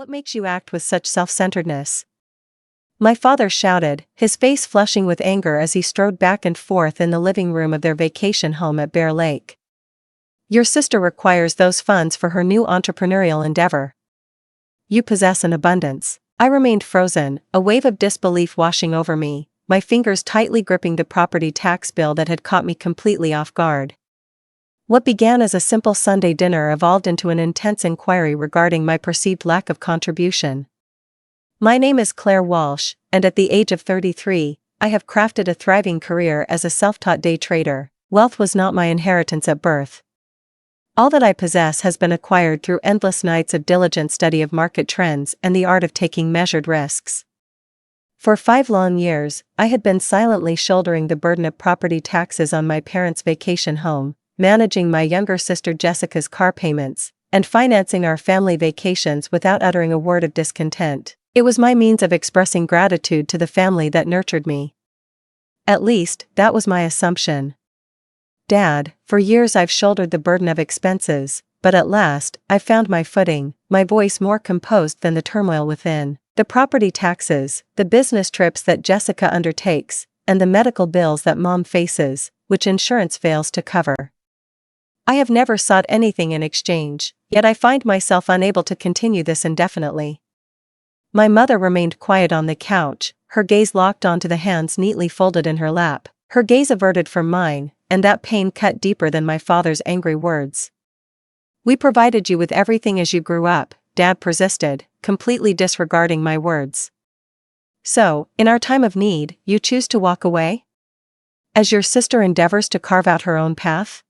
What makes you act with such self-centeredness? My father shouted, his face flushing with anger as he strode back and forth in the living room of their vacation home at Bear Lake. Your sister requires those funds for her new entrepreneurial endeavor. You possess an abundance. I remained frozen, a wave of disbelief washing over me, my fingers tightly gripping the property tax bill that had caught me completely off guard. What began as a simple Sunday dinner evolved into an intense inquiry regarding my perceived lack of contribution. My name is Claire Walsh, and at the age of 33, I have crafted a thriving career as a self-taught day trader. Wealth was not my inheritance at birth. All that I possess has been acquired through endless nights of diligent study of market trends and the art of taking measured risks. For 5 long years, I had been silently shouldering the burden of property taxes on my parents' vacation home, managing my younger sister Jessica's car payments, and financing our family vacations without uttering a word of discontent. It was my means of expressing gratitude to the family that nurtured me. At least, that was my assumption. Dad, for years I've shouldered the burden of expenses, but at last, I found my footing, my voice more composed than the turmoil within. The property taxes, the business trips that Jessica undertakes, and the medical bills that Mom faces, which insurance fails to cover. I have never sought anything in exchange, yet I find myself unable to continue this indefinitely. My mother remained quiet on the couch, her gaze locked onto the hands neatly folded in her lap, her gaze averted from mine, and that pain cut deeper than my father's angry words. We provided you with everything as you grew up, Dad persisted, completely disregarding my words. So, in our time of need, you choose to walk away? As your sister endeavors to carve out her own path?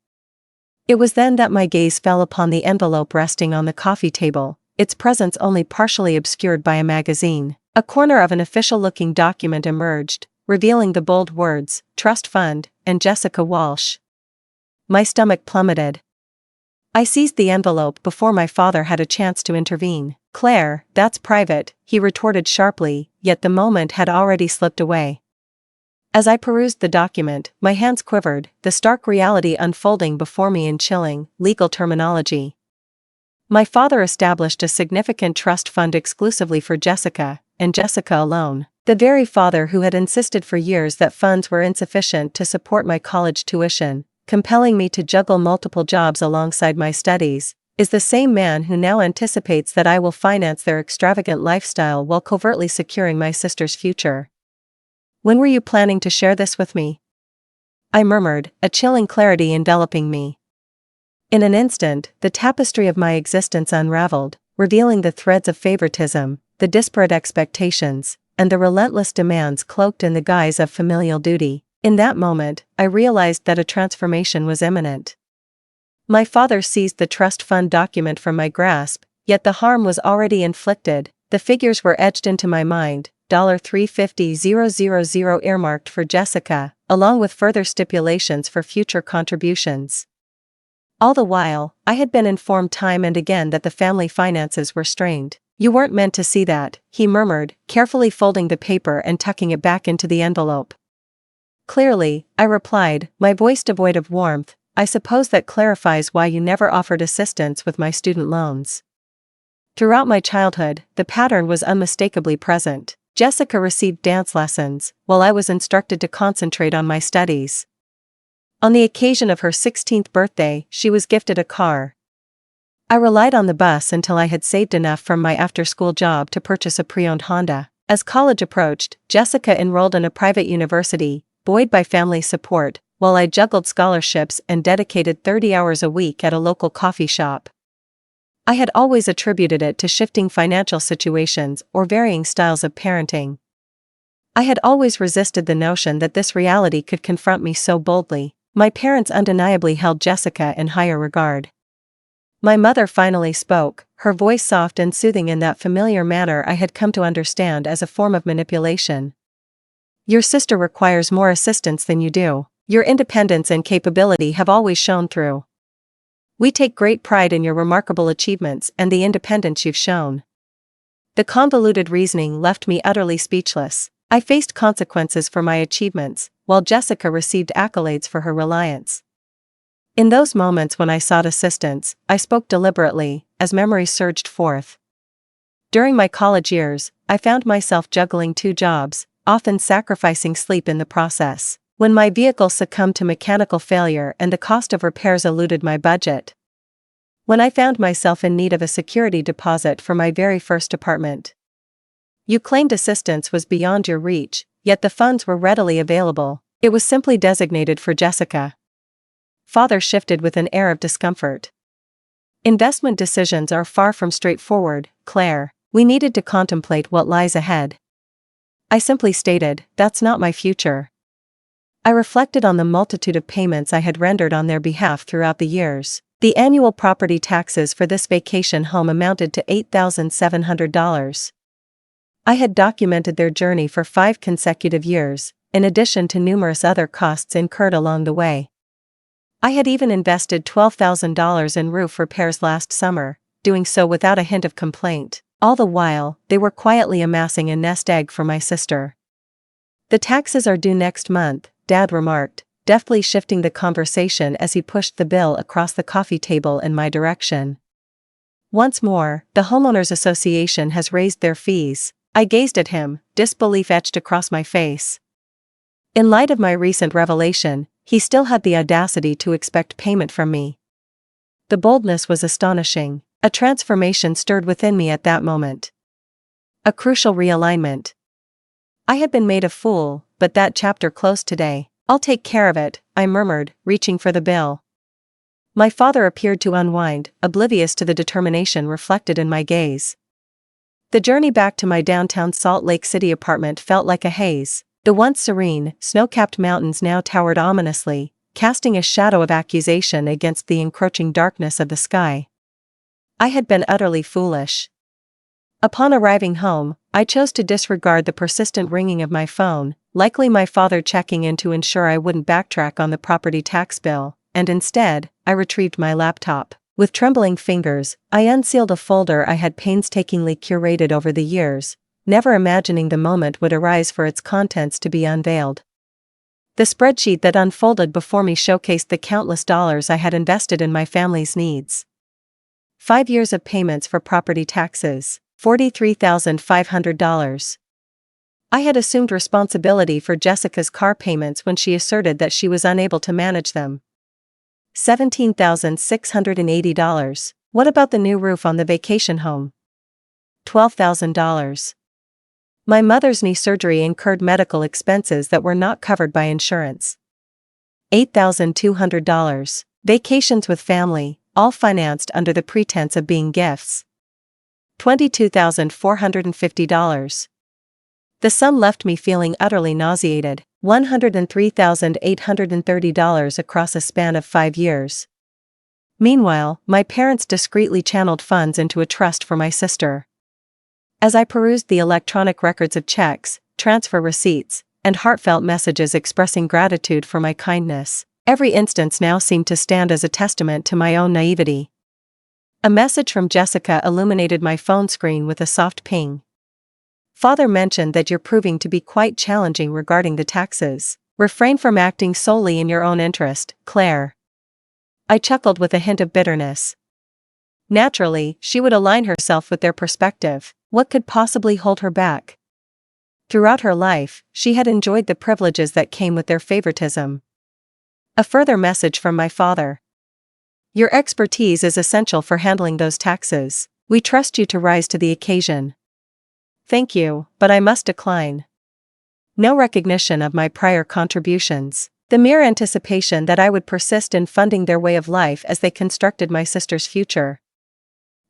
It was then that my gaze fell upon the envelope resting on the coffee table, its presence only partially obscured by a magazine. A corner of an official-looking document emerged, revealing the bold words, Trust Fund, and Jessica Walsh. My stomach plummeted. I seized the envelope before my father had a chance to intervene. Claire, that's private, he retorted sharply, yet the moment had already slipped away. As I perused the document, my hands quivered, the stark reality unfolding before me in chilling, legal terminology. My father established a significant trust fund exclusively for Jessica, and Jessica alone. The very father who had insisted for years that funds were insufficient to support my college tuition, compelling me to juggle multiple jobs alongside my studies, is the same man who now anticipates that I will finance their extravagant lifestyle while covertly securing my sister's future. When were you planning to share this with me? I murmured, a chilling clarity enveloping me. In an instant, the tapestry of my existence unraveled, revealing the threads of favoritism, the disparate expectations, and the relentless demands cloaked in the guise of familial duty. In that moment, I realized that a transformation was imminent. My father seized the trust fund document from my grasp, yet the harm was already inflicted. The figures were etched into my mind, $350,000 earmarked for Jessica, along with further stipulations for future contributions. All the while, I had been informed time and again that the family finances were strained. You weren't meant to see that, he murmured, carefully folding the paper and tucking it back into the envelope. Clearly, I replied, my voice devoid of warmth, I suppose that clarifies why you never offered assistance with my student loans. Throughout my childhood, the pattern was unmistakably present. Jessica received dance lessons, while I was instructed to concentrate on my studies. On the occasion of her 16th birthday, she was gifted a car. I relied on the bus until I had saved enough from my after-school job to purchase a pre-owned Honda. As college approached, Jessica enrolled in a private university, buoyed by family support, while I juggled scholarships and dedicated 30 hours a week at a local coffee shop. I had always attributed it to shifting financial situations or varying styles of parenting. I had always resisted the notion that this reality could confront me so boldly. My parents undeniably held Jessica in higher regard. My mother finally spoke, her voice soft and soothing in that familiar manner I had come to understand as a form of manipulation. Your sister requires more assistance than you do. Your independence and capability have always shone through. We take great pride in your remarkable achievements and the independence you've shown. The convoluted reasoning left me utterly speechless. I faced consequences for my achievements, while Jessica received accolades for her reliance. In those moments when I sought assistance, I spoke deliberately, as memory surged forth. During my college years, I found myself juggling 2 jobs, often sacrificing sleep in the process. When my vehicle succumbed to mechanical failure and the cost of repairs eluded my budget. When I found myself in need of a security deposit for my very first apartment. You claimed assistance was beyond your reach, yet the funds were readily available. It was simply designated for Jessica. Father shifted with an air of discomfort. Investment decisions are far from straightforward, Claire. We needed to contemplate what lies ahead. I simply stated, that's not my future. I reflected on the multitude of payments I had rendered on their behalf throughout the years. The annual property taxes for this vacation home amounted to $8,700. I had documented their journey for 5 consecutive years, in addition to numerous other costs incurred along the way. I had even invested $12,000 in roof repairs last summer, doing so without a hint of complaint. All the while, they were quietly amassing a nest egg for my sister. The taxes are due next month, Dad remarked, deftly shifting the conversation as he pushed the bill across the coffee table in my direction. Once more, the Homeowners Association has raised their fees. I gazed at him, disbelief etched across my face. In light of my recent revelation, he still had the audacity to expect payment from me. The boldness was astonishing. A transformation stirred within me at that moment. A crucial realignment. I had been made a fool, but that chapter closed today. I'll take care of it, I murmured, reaching for the bill. My father appeared to unwind, oblivious to the determination reflected in my gaze. The journey back to my downtown Salt Lake City apartment felt like a haze. The once serene, snow-capped mountains now towered ominously, casting a shadow of accusation against the encroaching darkness of the sky. I had been utterly foolish. Upon arriving home, I chose to disregard the persistent ringing of my phone, likely my father checking in to ensure I wouldn't backtrack on the property tax bill, and instead, I retrieved my laptop. With trembling fingers, I unsealed a folder I had painstakingly curated over the years, never imagining the moment would arise for its contents to be unveiled. The spreadsheet that unfolded before me showcased the countless dollars I had invested in my family's needs. 5 years of payments for property taxes, $43,500. I had assumed responsibility for Jessica's car payments when she asserted that she was unable to manage them. $17,680. What about the new roof on the vacation home? $12,000. My mother's knee surgery incurred medical expenses that were not covered by insurance. $8,200. Vacations with family, all financed under the pretense of being gifts. $22,450. The sum left me feeling utterly nauseated. $103,830 across a span of 5 years. Meanwhile, my parents discreetly channeled funds into a trust for my sister. As I perused the electronic records of checks, transfer receipts, and heartfelt messages expressing gratitude for my kindness, every instance now seemed to stand as a testament to my own naivety. A message from Jessica illuminated my phone screen with a soft ping. Father mentioned that you're proving to be quite challenging regarding the taxes. Refrain from acting solely in your own interest, Claire. I chuckled with a hint of bitterness. Naturally, she would align herself with their perspective. What could possibly hold her back? Throughout her life, she had enjoyed the privileges that came with their favoritism. A further message from my father. Your expertise is essential for handling those taxes. We trust you to rise to the occasion. Thank you, but I must decline. No recognition of my prior contributions. The mere anticipation that I would persist in funding their way of life as they constructed my sister's future.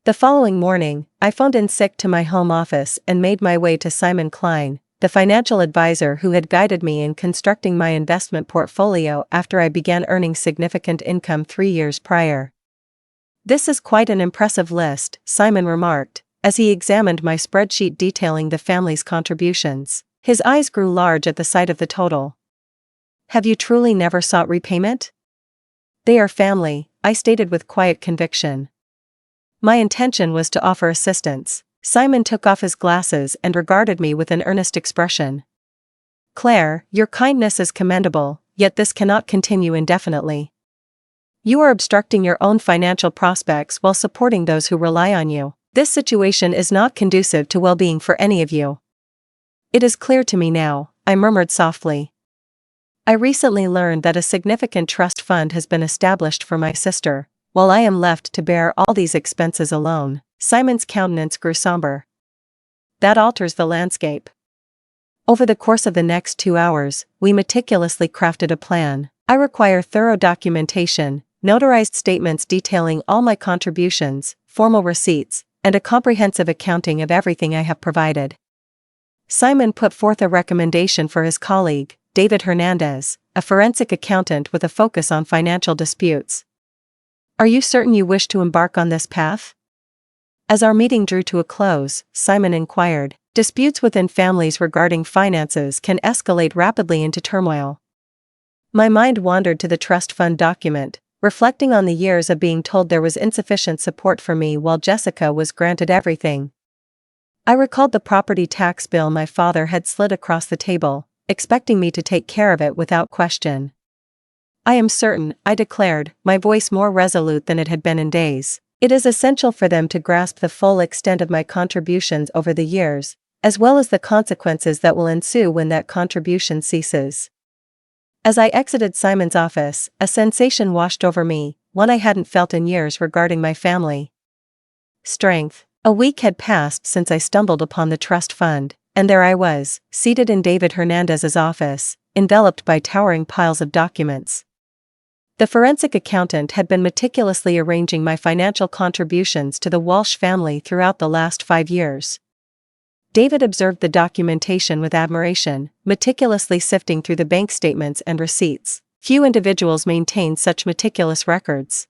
The following morning, I phoned in sick to my home office and made my way to Simon Klein, the financial advisor who had guided me in constructing my investment portfolio after I began earning significant income 3 years prior. This is quite an impressive list, Simon remarked, as he examined my spreadsheet detailing the family's contributions. His eyes grew large at the sight of the total. Have you truly never sought repayment? They are family, I stated with quiet conviction. My intention was to offer assistance. Simon took off his glasses and regarded me with an earnest expression. Claire, your kindness is commendable, yet this cannot continue indefinitely. You are obstructing your own financial prospects while supporting those who rely on you. This situation is not conducive to well-being for any of you. It is clear to me now, I murmured softly. I recently learned that a significant trust fund has been established for my sister, while I am left to bear all these expenses alone. Simon's countenance grew somber. That alters the landscape. Over the course of the next 2 hours, we meticulously crafted a plan. I require thorough documentation, notarized statements detailing all my contributions, formal receipts, and a comprehensive accounting of everything I have provided. Simon put forth a recommendation for his colleague, David Hernandez, a forensic accountant with a focus on financial disputes. Are you certain you wish to embark on this path? As our meeting drew to a close, Simon inquired. Disputes within families regarding finances can escalate rapidly into turmoil. My mind wandered to the trust fund document, reflecting on the years of being told there was insufficient support for me while Jessica was granted everything. I recalled the property tax bill my father had slid across the table, expecting me to take care of it without question. I am certain, I declared, my voice more resolute than it had been in days. It is essential for them to grasp the full extent of my contributions over the years, as well as the consequences that will ensue when that contribution ceases. As I exited Simon's office, a sensation washed over me, one I hadn't felt in years regarding my family. Strength. A week had passed since I stumbled upon the trust fund, and there I was, seated in David Hernandez's office, enveloped by towering piles of documents. The forensic accountant had been meticulously arranging my financial contributions to the Walsh family throughout the last 5 years. David observed the documentation with admiration, meticulously sifting through the bank statements and receipts. Few individuals maintain such meticulous records.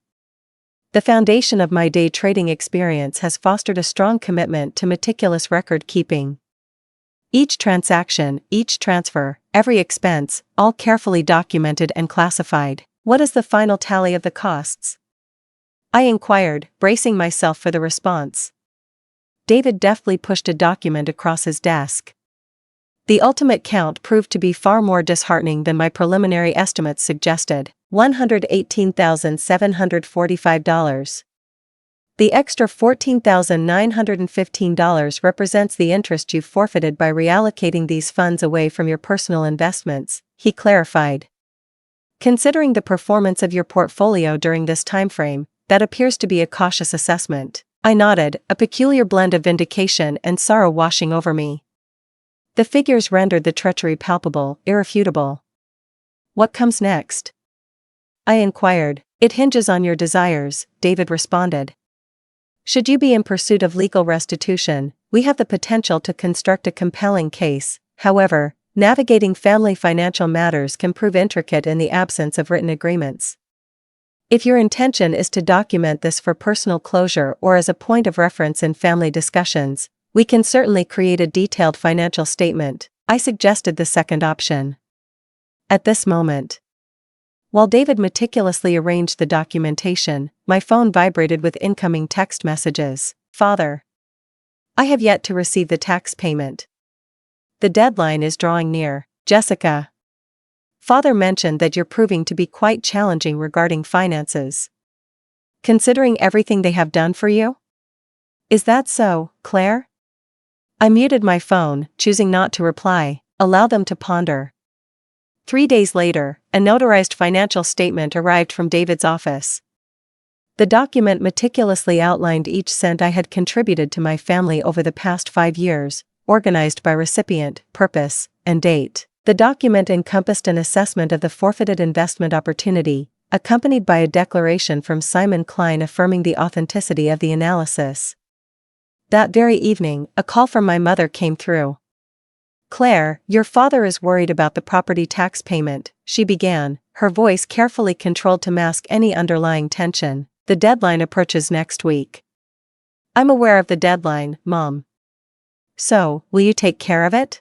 The foundation of my day trading experience has fostered a strong commitment to meticulous record keeping. Each transaction, each transfer, every expense, all carefully documented and classified. What is the final tally of the costs? I inquired, bracing myself for the response. David deftly pushed a document across his desk. The ultimate count proved to be far more disheartening than my preliminary estimates suggested: $118,745. The extra $14,915 represents the interest you've forfeited by reallocating these funds away from your personal investments, he clarified. Considering the performance of your portfolio during this timeframe, that appears to be a cautious assessment. I nodded, a peculiar blend of vindication and sorrow washing over me. The figures rendered the treachery palpable, irrefutable. What comes next? I inquired. It hinges on your desires, David responded. Should you be in pursuit of legal restitution, we have the potential to construct a compelling case. However, navigating family financial matters can prove intricate in the absence of written agreements. If your intention is to document this for personal closure or as a point of reference in family discussions, we can certainly create a detailed financial statement. I suggested the second option. At this moment, while David meticulously arranged the documentation, my phone vibrated with incoming text messages. Father, I have yet to receive the tax payment. The deadline is drawing near. Jessica, Father mentioned that you're proving to be quite challenging regarding finances. Considering everything they have done for you? Is that so, Claire? I muted my phone, choosing not to reply. Allow them to ponder. 3 days later, a notarized financial statement arrived from David's office. The document meticulously outlined each cent I had contributed to my family over the past 5 years, organized by recipient, purpose, and date. The document encompassed an assessment of the forfeited investment opportunity, accompanied by a declaration from Simon Klein affirming the authenticity of the analysis. That very evening, a call from my mother came through. Claire, your father is worried about the property tax payment, she began, her voice carefully controlled to mask any underlying tension. The deadline approaches next week. I'm aware of the deadline, Mom. So, will you take care of it?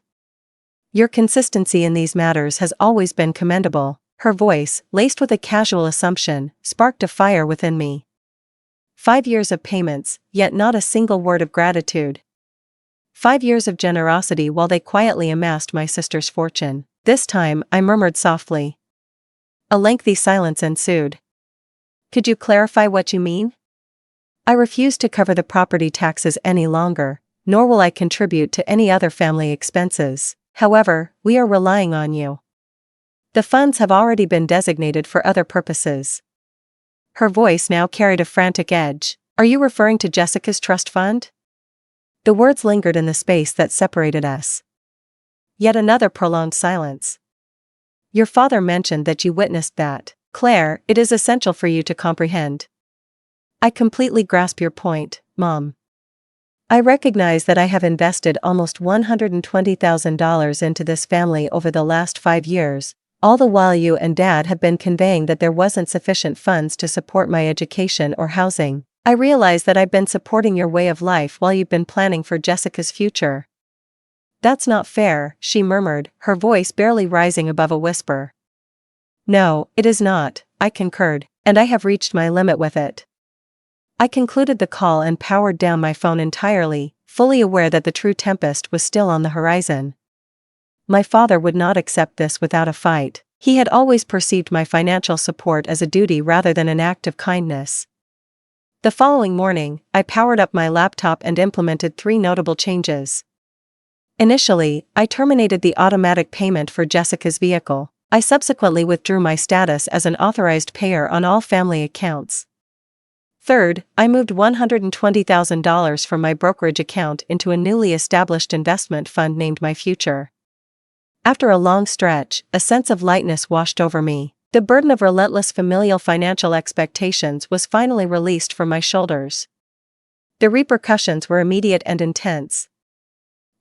Your consistency in these matters has always been commendable. Her voice, laced with a casual assumption, sparked a fire within me. 5 years of payments, yet not a single word of gratitude. 5 years of generosity while they quietly amassed my sister's fortune. This time, I murmured softly. A lengthy silence ensued. Could you clarify what you mean? I refuse to cover the property taxes any longer, nor will I contribute to any other family expenses. However, we are relying on you. The funds have already been designated for other purposes. Her voice now carried a frantic edge. Are you referring to Jessica's trust fund? The words lingered in the space that separated us. Yet another prolonged silence. Your father mentioned that you witnessed that. Claire, it is essential for you to comprehend. I completely grasp your point, Mom. I recognize that I have invested almost $120,000 into this family over the last 5 years, all the while you and Dad have been conveying that there wasn't sufficient funds to support my education or housing. I realize that I've been supporting your way of life while you've been planning for Jessica's future. That's not fair, she murmured, her voice barely rising above a whisper. No, it is not, I concurred, and I have reached my limit with it. I concluded the call and powered down my phone entirely, fully aware that the true tempest was still on the horizon. My father would not accept this without a fight. He had always perceived my financial support as a duty rather than an act of kindness. The following morning, I powered up my laptop and implemented 3 notable changes. Initially, I terminated the automatic payment for Jessica's vehicle. I subsequently withdrew my status as an authorized payer on all family accounts. Third, I moved $120,000 from my brokerage account into a newly established investment fund named My Future. After a long stretch, a sense of lightness washed over me. The burden of relentless familial financial expectations was finally released from my shoulders. The repercussions were immediate and intense.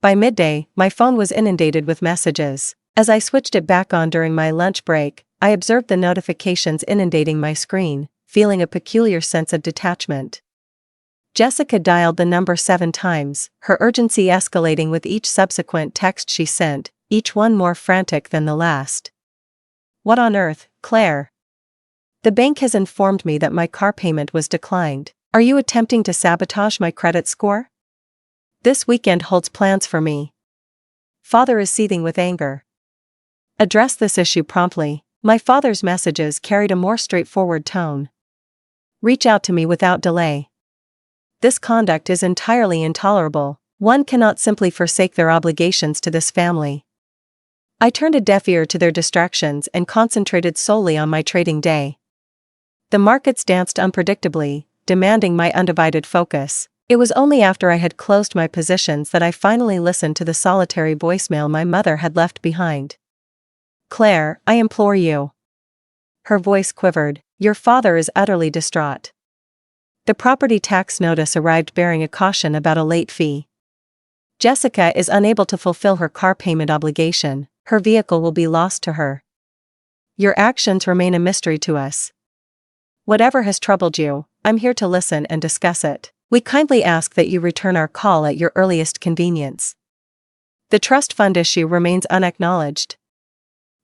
By midday, my phone was inundated with messages. As I switched it back on during my lunch break, I observed the notifications inundating my screen, feeling a peculiar sense of detachment. Jessica dialed the number 7 times, her urgency escalating with each subsequent text she sent, each one more frantic than the last. What on earth, Claire? The bank has informed me that my car payment was declined. Are you attempting to sabotage my credit score? This weekend holds plans for me. Father is seething with anger. Address this issue promptly. My father's messages carried a more straightforward tone. Reach out to me without delay. This conduct is entirely intolerable. One cannot simply forsake their obligations to this family. I turned a deaf ear to their distractions and concentrated solely on my trading day. The markets danced unpredictably, demanding my undivided focus. It was only after I had closed my positions that I finally listened to the solitary voicemail my mother had left behind. Claire, I implore you. Her voice quivered. Your father is utterly distraught. The property tax notice arrived bearing a caution about a late fee. Jessica is unable to fulfill her car payment obligation. Her vehicle will be lost to her. Your actions remain a mystery to us. Whatever has troubled you, I'm here to listen and discuss it. We kindly ask that you return our call at your earliest convenience. The trust fund issue remains unacknowledged.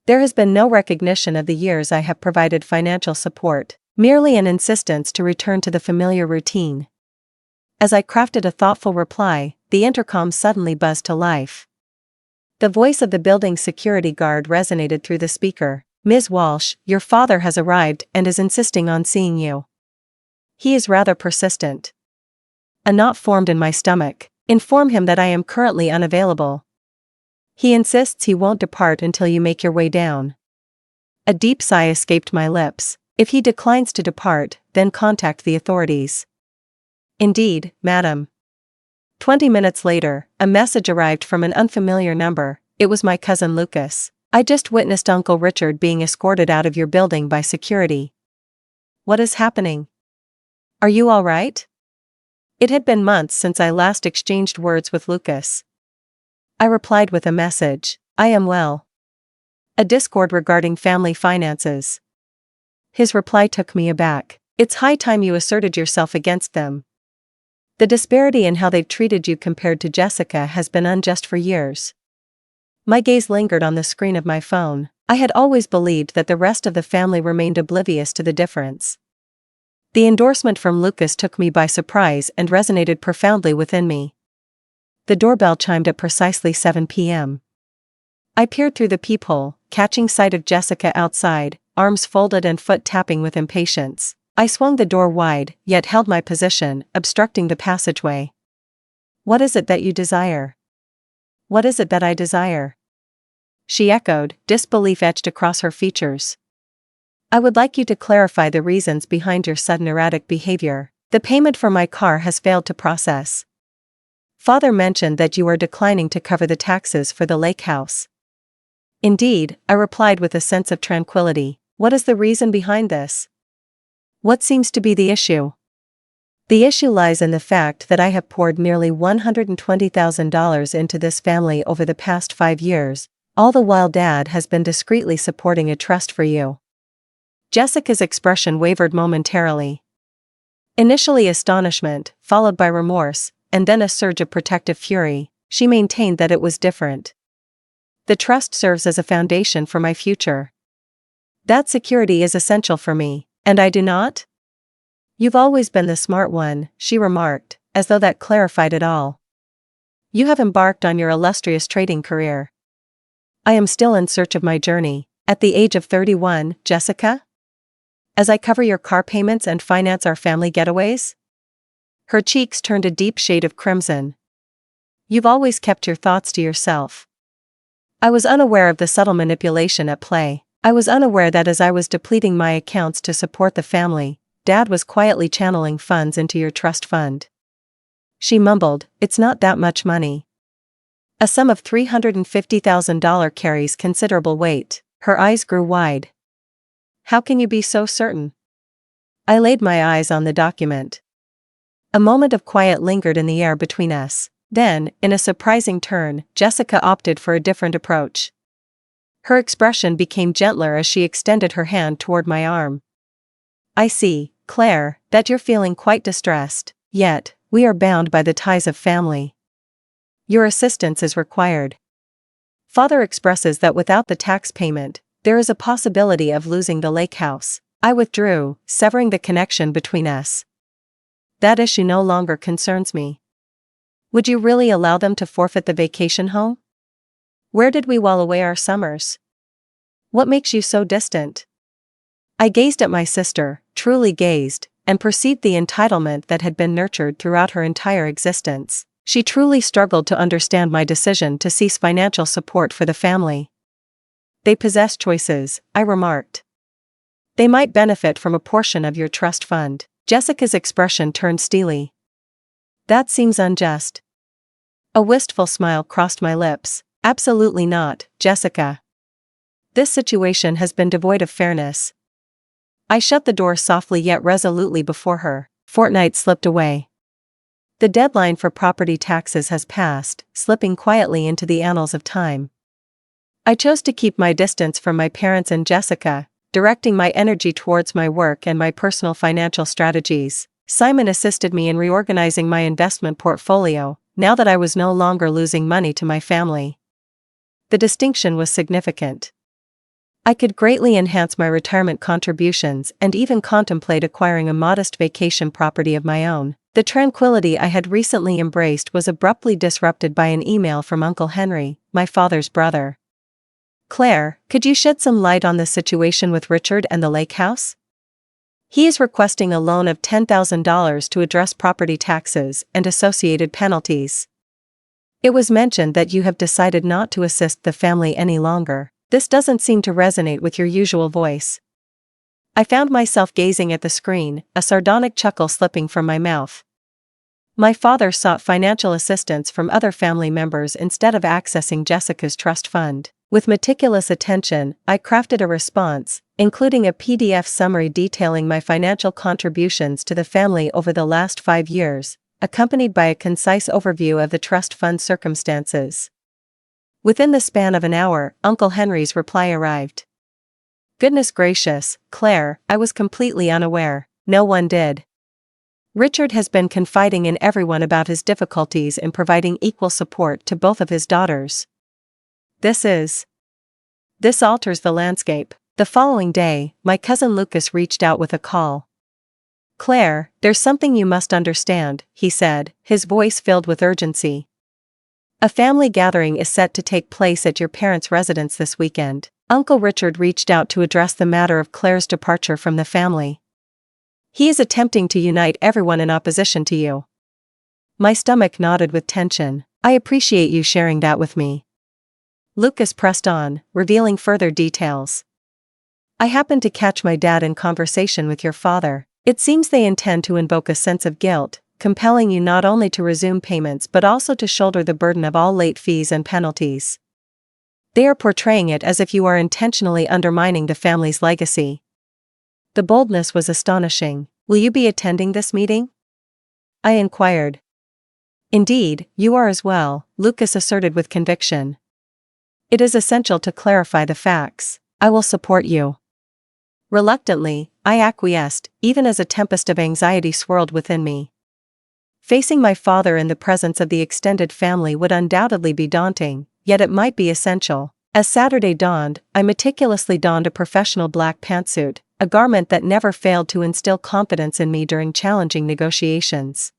There has been no recognition of the years I have provided financial support, merely an insistence to return to the familiar routine. As I crafted a thoughtful reply, the intercom suddenly buzzed to life. The voice of the building's security guard resonated through the speaker. Ms. Walsh, your father has arrived and is insisting on seeing you. He is rather persistent. A knot formed in my stomach. Inform him that I am currently unavailable. He insists he won't depart until you make your way down. A deep sigh escaped my lips. If he declines to depart, then contact the authorities. Indeed, madam. 20 minutes later, a message arrived from an unfamiliar number. It was my cousin Lucas. I just witnessed Uncle Richard being escorted out of your building by security. What is happening? Are you all right? It had been months since I last exchanged words with Lucas. I replied with a message. I am well. A discord regarding family finances. His reply took me aback. It's high time you asserted yourself against them. The disparity in how they've treated you compared to Jessica has been unjust for years. My gaze lingered on the screen of my phone. I had always believed that the rest of the family remained oblivious to the difference. The endorsement from Lucas took me by surprise and resonated profoundly within me. The doorbell chimed at precisely 7 p.m. I peered through the peephole, catching sight of Jessica outside, arms folded and foot tapping with impatience. I swung the door wide, yet held my position, obstructing the passageway. What is it that you desire? What is it that I desire? She echoed, disbelief etched across her features. I would like you to clarify the reasons behind your sudden erratic behavior. The payment for my car has failed to process. Father mentioned that you are declining to cover the taxes for the lake house. Indeed, I replied with a sense of tranquility. What is the reason behind this? What seems to be the issue? The issue lies in the fact that I have poured nearly $120,000 into this family over the past 5 years, all the while Dad has been discreetly supporting a trust for you. Jessica's expression wavered momentarily. Initially astonishment, followed by remorse, and then a surge of protective fury. She maintained that it was different. The trust serves as a foundation for my future. That security is essential for me, and I do not? You've always been the smart one, she remarked, as though that clarified it all. You have embarked on your illustrious trading career. I am still in search of my journey, at the age of 31, Jessica? As I cover your car payments and finance our family getaways? Her cheeks turned a deep shade of crimson. You've always kept your thoughts to yourself. I was unaware of the subtle manipulation at play. I was unaware that as I was depleting my accounts to support the family, Dad was quietly channeling funds into your trust fund. She mumbled, it's not that much money. A sum of $350,000 carries considerable weight. Her eyes grew wide. How can you be so certain? I laid my eyes on the document. A moment of quiet lingered in the air between us. Then, in a surprising turn, Jessica opted for a different approach. Her expression became gentler as she extended her hand toward my arm. I see, Claire, that you're feeling quite distressed, yet, we are bound by the ties of family. Your assistance is required. Father expresses that without the tax payment, there is a possibility of losing the lake house. I withdrew, severing the connection between us. That issue no longer concerns me. Would you really allow them to forfeit the vacation home? Where did we while away our summers? What makes you so distant? I gazed at my sister, truly gazed, and perceived the entitlement that had been nurtured throughout her entire existence. She truly struggled to understand my decision to cease financial support for the family. They possess choices, I remarked. They might benefit from a portion of your trust fund. Jessica's expression turned steely. That seems unjust. A wistful smile crossed my lips. Absolutely not, Jessica. This situation has been devoid of fairness. I shut the door softly yet resolutely before her. Fortnight slipped away. The deadline for property taxes has passed, slipping quietly into the annals of time. I chose to keep my distance from my parents and Jessica, directing my energy towards my work and my personal financial strategies. Simon assisted me in reorganizing my investment portfolio, now that I was no longer losing money to my family. The distinction was significant. I could greatly enhance my retirement contributions and even contemplate acquiring a modest vacation property of my own. The tranquility I had recently embraced was abruptly disrupted by an email from Uncle Henry, my father's brother. Claire, could you shed some light on the situation with Richard and the lake house? He is requesting a loan of $10,000 to address property taxes and associated penalties. It was mentioned that you have decided not to assist the family any longer. This doesn't seem to resonate with your usual voice. I found myself gazing at the screen, a sardonic chuckle slipping from my mouth. My father sought financial assistance from other family members instead of accessing Jessica's trust fund. With meticulous attention, I crafted a response, including a PDF summary detailing my financial contributions to the family over the last 5 years, accompanied by a concise overview of the trust fund circumstances. Within the span of an hour, Uncle Henry's reply arrived. Goodness gracious, Claire, I was completely unaware. No one did. Richard has been confiding in everyone about his difficulties in providing equal support to both of his daughters. This alters the landscape. The following day, my cousin Lucas reached out with a call. Claire, there's something you must understand, he said, his voice filled with urgency. A family gathering is set to take place at your parents' residence this weekend. Uncle Richard reached out to address the matter of Claire's departure from the family. He is attempting to unite everyone in opposition to you. My stomach knotted with tension. I appreciate you sharing that with me. Lucas pressed on, revealing further details. I happened to catch my dad in conversation with your father. It seems they intend to invoke a sense of guilt, compelling you not only to resume payments but also to shoulder the burden of all late fees and penalties. They are portraying it as if you are intentionally undermining the family's legacy. The boldness was astonishing. Will you be attending this meeting? I inquired. Indeed, you are as well, Lucas asserted with conviction. It is essential to clarify the facts. I will support you. Reluctantly, I acquiesced, even as a tempest of anxiety swirled within me. Facing my father in the presence of the extended family would undoubtedly be daunting, yet it might be essential. As Saturday dawned, I meticulously donned a professional black pantsuit, a garment that never failed to instill confidence in me during challenging negotiations.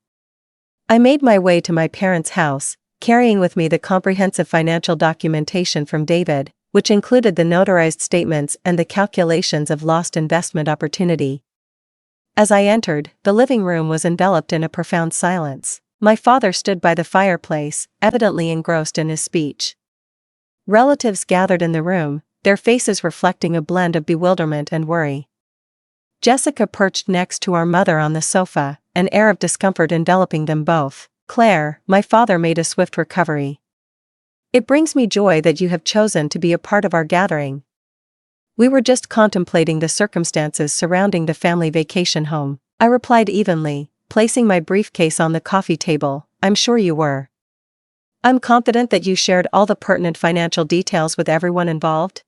I made my way to my parents' house, carrying with me the comprehensive financial documentation from David, which included the notarized statements and the calculations of lost investment opportunity. As I entered, the living room was enveloped in a profound silence. My father stood by the fireplace, evidently engrossed in his speech. Relatives gathered in the room, their faces reflecting a blend of bewilderment and worry. Jessica perched next to our mother on the sofa, an air of discomfort enveloping them both. Claire, my father made a swift recovery. It brings me joy that you have chosen to be a part of our gathering. We were just contemplating the circumstances surrounding the family vacation home. I replied evenly, placing my briefcase on the coffee table. I'm sure you were. I'm confident that you shared all the pertinent financial details with everyone involved.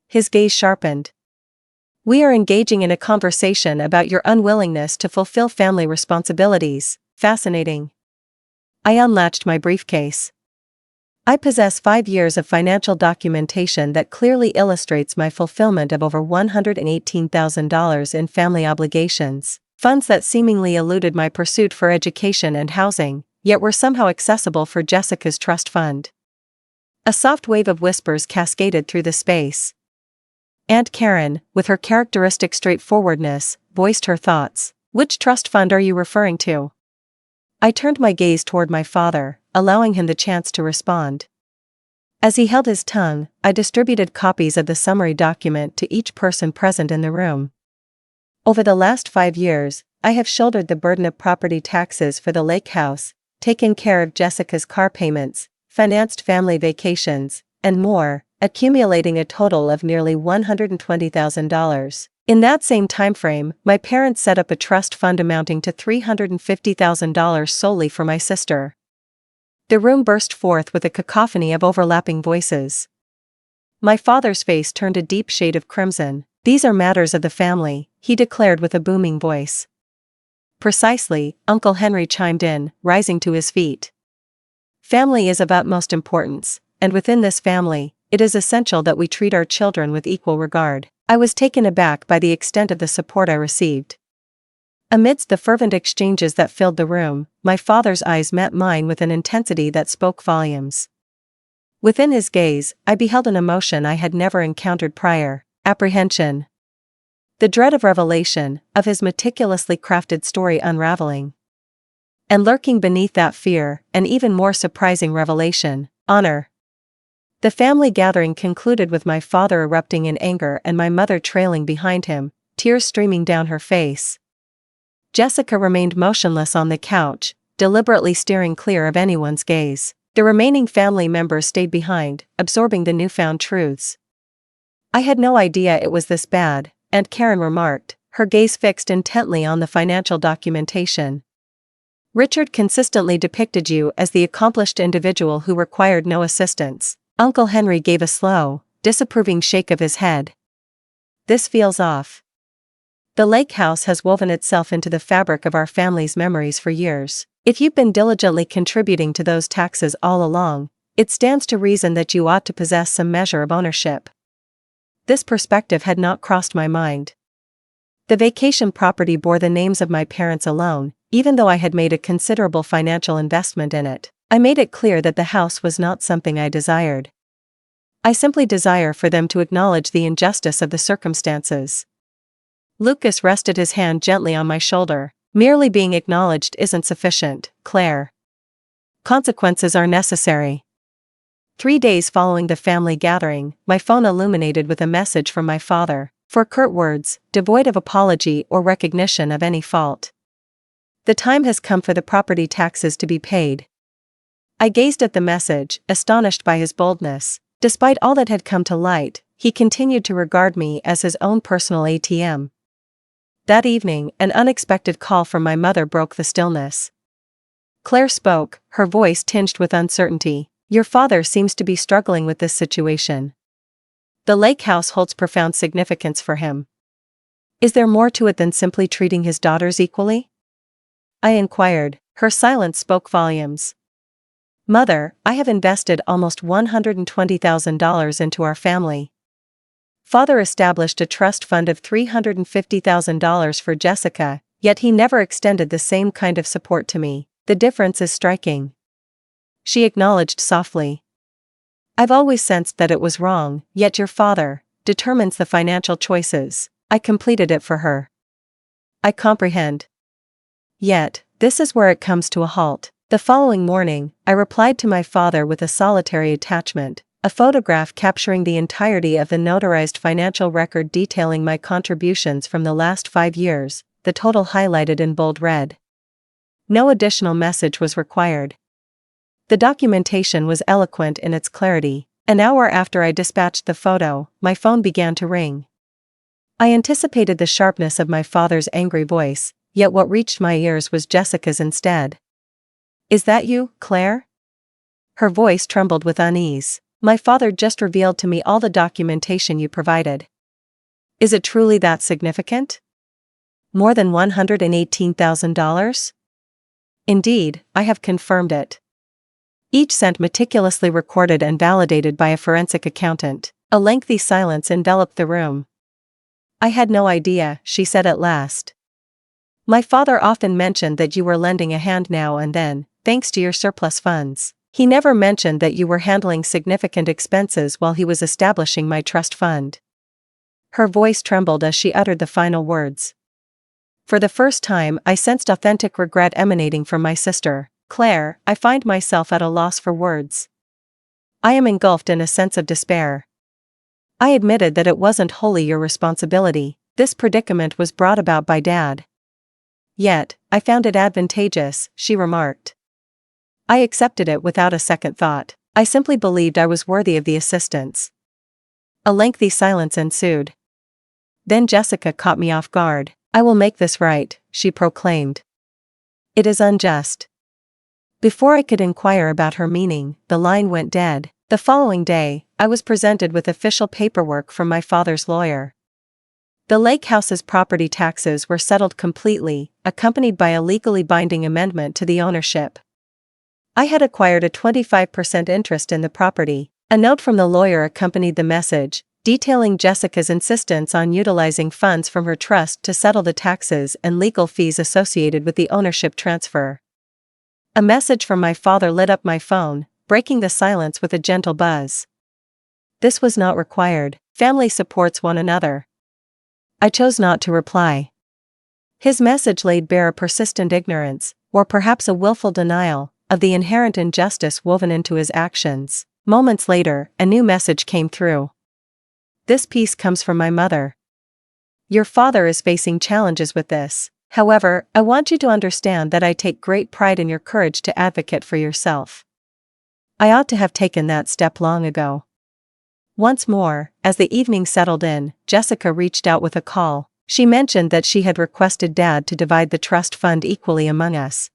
His gaze sharpened. We are engaging in a conversation about your unwillingness to fulfill family responsibilities. Fascinating. I unlatched my briefcase. I possess 5 years of financial documentation that clearly illustrates my fulfillment of over $118,000 in family obligations, funds that seemingly eluded my pursuit for education and housing, yet were somehow accessible for Jessica's trust fund. A soft wave of whispers cascaded through the space. Aunt Karen, with her characteristic straightforwardness, voiced her thoughts. Which trust fund are you referring to? I turned my gaze toward my father, allowing him the chance to respond. As he held his tongue, I distributed copies of the summary document to each person present in the room. Over the last 5 years, I have shouldered the burden of property taxes for the lake house, taken care of Jessica's car payments, financed family vacations, and more, accumulating a total of nearly $120,000. In that same timeframe, my parents set up a trust fund amounting to $350,000 solely for my sister. The room burst forth with a cacophony of overlapping voices. My father's face turned a deep shade of crimson. These are matters of the family, he declared with a booming voice. Precisely, Uncle Henry chimed in, rising to his feet. Family is of utmost importance, and within this family, it is essential that we treat our children with equal regard. I was taken aback by the extent of the support I received. Amidst the fervent exchanges that filled the room, my father's eyes met mine with an intensity that spoke volumes. Within his gaze, I beheld an emotion I had never encountered prior: apprehension. The dread of revelation, of his meticulously crafted story unraveling. And lurking beneath that fear, an even more surprising revelation: honor. The family gathering concluded with my father erupting in anger and my mother trailing behind him, tears streaming down her face. Jessica remained motionless on the couch, deliberately steering clear of anyone's gaze. The remaining family members stayed behind, absorbing the newfound truths. I had no idea it was this bad, Aunt Karen remarked, her gaze fixed intently on the financial documentation. Richard consistently depicted you as the accomplished individual who required no assistance. Uncle Henry gave a slow, disapproving shake of his head. This feels off. The lake house has woven itself into the fabric of our family's memories for years. If you've been diligently contributing to those taxes all along, it stands to reason that you ought to possess some measure of ownership. This perspective had not crossed my mind. The vacation property bore the names of my parents alone, even though I had made a considerable financial investment in it. I made it clear that the house was not something I desired. I simply desire for them to acknowledge the injustice of the circumstances. Lucas rested his hand gently on my shoulder. Merely being acknowledged isn't sufficient, Claire. Consequences are necessary. 3 days following the family gathering, my phone illuminated with a message from my father, for curt words, devoid of apology or recognition of any fault. The time has come for the property taxes to be paid. I gazed at the message, astonished by his boldness. Despite all that had come to light, he continued to regard me as his own personal ATM. That evening, an unexpected call from my mother broke the stillness. Claire spoke, her voice tinged with uncertainty. Your father seems to be struggling with this situation. The lake house holds profound significance for him. Is there more to it than simply treating his daughters equally? I inquired. Her silence spoke volumes. Mother, I have invested almost $120,000 into our family. Father established a trust fund of $350,000 for Jessica, yet he never extended the same kind of support to me. The difference is striking. She acknowledged softly. I've always sensed that it was wrong, yet your father determines the financial choices. I completed it for her. I comprehend. Yet, this is where it comes to a halt. The following morning, I replied to my father with a solitary attachment, a photograph capturing the entirety of the notarized financial record detailing my contributions from the last 5 years, the total highlighted in bold red. No additional message was required. The documentation was eloquent in its clarity. An hour after I dispatched the photo, my phone began to ring. I anticipated the sharpness of my father's angry voice, yet what reached my ears was Jessica's instead. Is that you, Claire? Her voice trembled with unease. My father just revealed to me all the documentation you provided. Is it truly that significant? More than $118,000? Indeed, I have confirmed it. Each cent meticulously recorded and validated by a forensic accountant. A lengthy silence enveloped the room. I had no idea, she said at last. My father often mentioned that you were lending a hand now and then, thanks to your surplus funds. He never mentioned that you were handling significant expenses while he was establishing my trust fund. Her voice trembled as she uttered the final words. For the first time, I sensed authentic regret emanating from my sister. Claire, I find myself at a loss for words. I am engulfed in a sense of despair. I admitted that it wasn't wholly your responsibility. This predicament was brought about by Dad. Yet, I found it advantageous, she remarked. I accepted it without a second thought. I simply believed I was worthy of the assistance. A lengthy silence ensued. Then Jessica caught me off guard. I will make this right, she proclaimed. It is unjust. Before I could inquire about her meaning, the line went dead. The following day, I was presented with official paperwork from my father's lawyer. The lake house's property taxes were settled completely, accompanied by a legally binding amendment to the ownership. I had acquired a 25% interest in the property. A note from the lawyer accompanied the message, detailing Jessica's insistence on utilizing funds from her trust to settle the taxes and legal fees associated with the ownership transfer. A message from my father lit up my phone, breaking the silence with a gentle buzz. This was not required. Family supports one another. I chose not to reply. His message laid bare a persistent ignorance, or perhaps a willful denial, of the inherent injustice woven into his actions. Moments later, a new message came through. This piece comes from my mother. Your father is facing challenges with this. However, I want you to understand that I take great pride in your courage to advocate for yourself. I ought to have taken that step long ago. Once more, as the evening settled in, Jessica reached out with a call. She mentioned that she had requested Dad to divide the trust fund equally among us.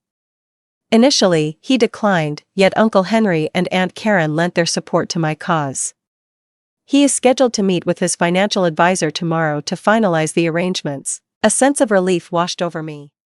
Initially, he declined, yet Uncle Henry and Aunt Karen lent their support to my cause. He is scheduled to meet with his financial advisor tomorrow to finalize the arrangements. A sense of relief washed over me.